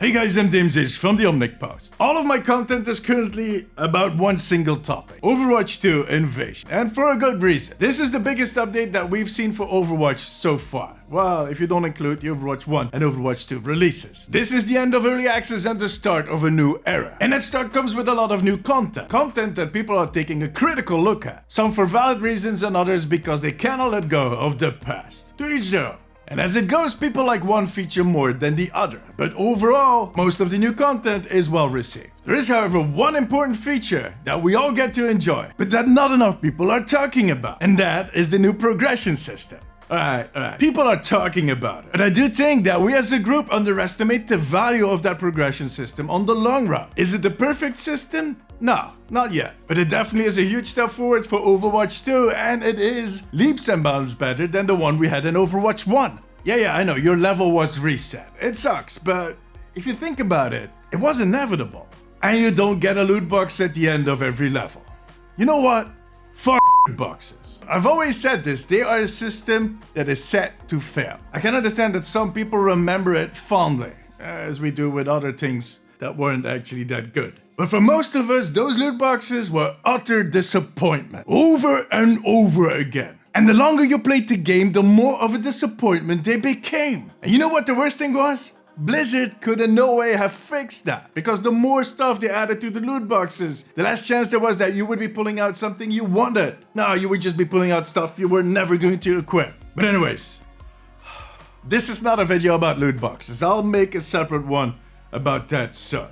Hey guys, I'm Dimzish from the Omnic Post. All of my content is currently about one single topic, Overwatch 2 Invasion, and for a good reason. This is the biggest update that we've seen for Overwatch so far. Well, if you don't include the Overwatch 1 and Overwatch 2 releases. This is the end of early access and the start of a new era. And that start comes with a lot of new content. Content that people are taking a critical look at. Some for valid reasons and others because they cannot let go of the past. To each their own. And as it goes, people like one feature more than the other. But overall, most of the new content is well received. There is, however, one important feature that we all get to enjoy, but that not enough people are talking about. And that is the new progression system. Alright. People are talking about it. But I do think that we as a group underestimate the value of that progression system on the long run. Is it the perfect system? No, not yet. But it definitely is a huge step forward for Overwatch 2, and it is leaps and bounds better than the one we had in Overwatch 1. Yeah, I know, your level was reset. It sucks, but if you think about it, it was inevitable. And you don't get a loot box at the end of every level. You know what? Fuck loot boxes. I've always said this, they are a system that is set to fail. I can understand that some people remember it fondly, as we do with other things that weren't actually that good. But for most of us, those loot boxes were utter disappointment. Over and over again. And the longer you played the game, the more of a disappointment they became. And you know what the worst thing was? Blizzard could in no way have fixed that. Because the more stuff they added to the loot boxes, the less chance there was that you would be pulling out something you wanted. No, you would just be pulling out stuff you were never going to equip. But anyways, this is not a video about loot boxes. I'll make a separate one about that soon.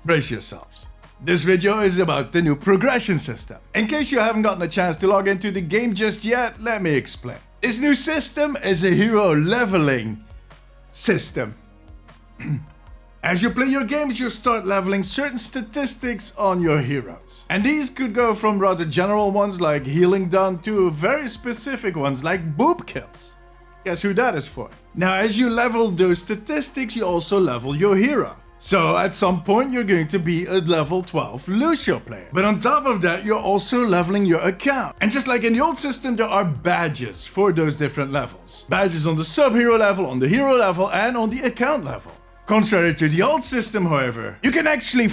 Brace yourselves. This video is about the new progression system. In case you haven't gotten a chance to log into the game just yet, let me explain. This new system is a hero leveling system. As you play your games, you'll start leveling certain statistics on your heroes. And these could go from rather general ones like healing done to very specific ones like boob kills. Guess who that is for? Now, as you level those statistics, you also level your hero. So at some point you're going to be a level 12 Lucio player. But on top of that, you're also leveling your account. And just like in the old system, there are badges for those different levels. Badges on the sub-hero level, on the hero level, and on the account level. Contrary to the old system, however, you can actually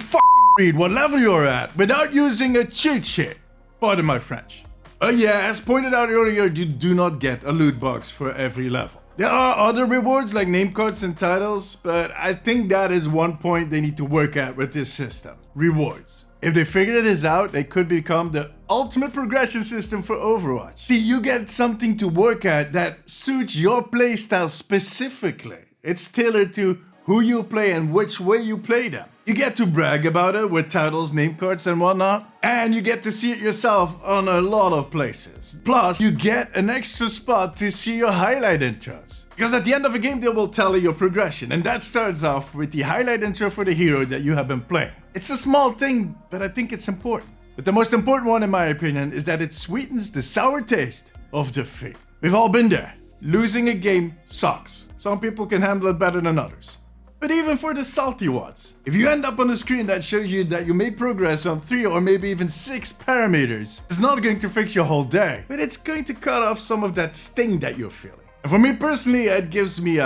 read what level you're at without using a cheat sheet. Pardon my French. Yeah, as pointed out earlier, you do not get a loot box for every level. There are other rewards like name cards and titles, but I think that is one point they need to work at with this system. Rewards. If they figure this out, they could become the ultimate progression system for Overwatch. See, you get something to work at that suits your playstyle specifically. It's tailored to who you play and which way you play them. You get to brag about it with titles, name cards and whatnot, and you get to see it yourself on a lot of places. Plus, you get an extra spot to see your highlight intros. Because at the end of a game, they will tell you your progression, and that starts off with the highlight intro for the hero that you have been playing. It's a small thing, but I think it's important. But the most important one, in my opinion, is that it sweetens the sour taste of defeat. We've all been there. Losing a game sucks. Some people can handle it better than others. But even for the salty ones, if you end up on a screen that shows you that you made progress on 3 or maybe even 6 parameters, it's not going to fix your whole day, but it's going to cut off some of that sting that you're feeling. And for me personally, it gives me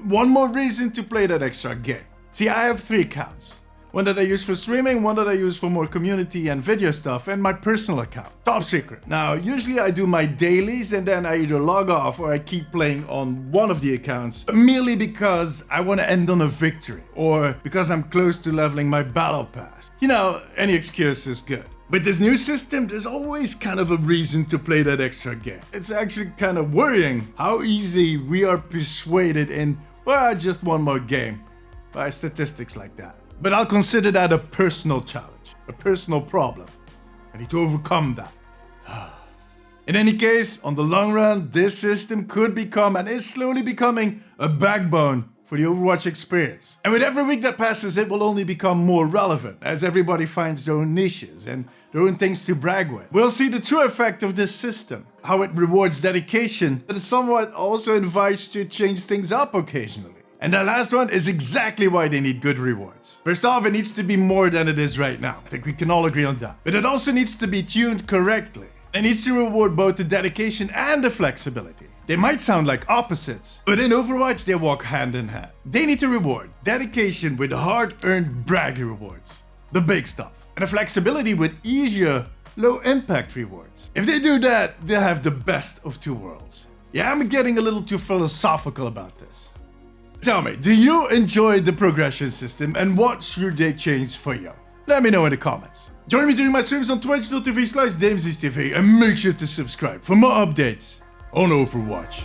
one more reason to play that extra game. See, I have 3 accounts. One that I use for streaming, one that I use for more community and video stuff, and my personal account. Top secret. Now, usually I do my dailies and then I either log off or I keep playing on one of the accounts merely because I want to end on a victory or because I'm close to leveling my battle pass. You know, any excuse is good. With this new system, there's always kind of a reason to play that extra game. It's actually kind of worrying how easy we are persuaded in, well, just one more game by statistics like that. But I'll consider that a personal challenge, a personal problem. I need to overcome that. In any case, on the long run, this system could become and is slowly becoming a backbone for the Overwatch experience. And with every week that passes, it will only become more relevant as everybody finds their own niches and their own things to brag with. We'll see the true effect of this system, how it rewards dedication, but it somewhat also invites to change things up occasionally. And that last one is exactly why they need good rewards. First off, it needs to be more than it is right now. I think we can all agree on that. But it also needs to be tuned correctly. It needs to reward both the dedication and the flexibility. They might sound like opposites, but in Overwatch they walk hand in hand. They need to reward dedication with hard-earned braggy rewards, the big stuff, and the flexibility with easier, low-impact rewards. If they do that, they'll have the best of two worlds. Yeah, I'm getting a little too philosophical about this. Tell me, do you enjoy the progression system and what should they change for you? Let me know in the comments. Join me during my streams on twitch.tv/DamesTV and make sure to subscribe for more updates on Overwatch.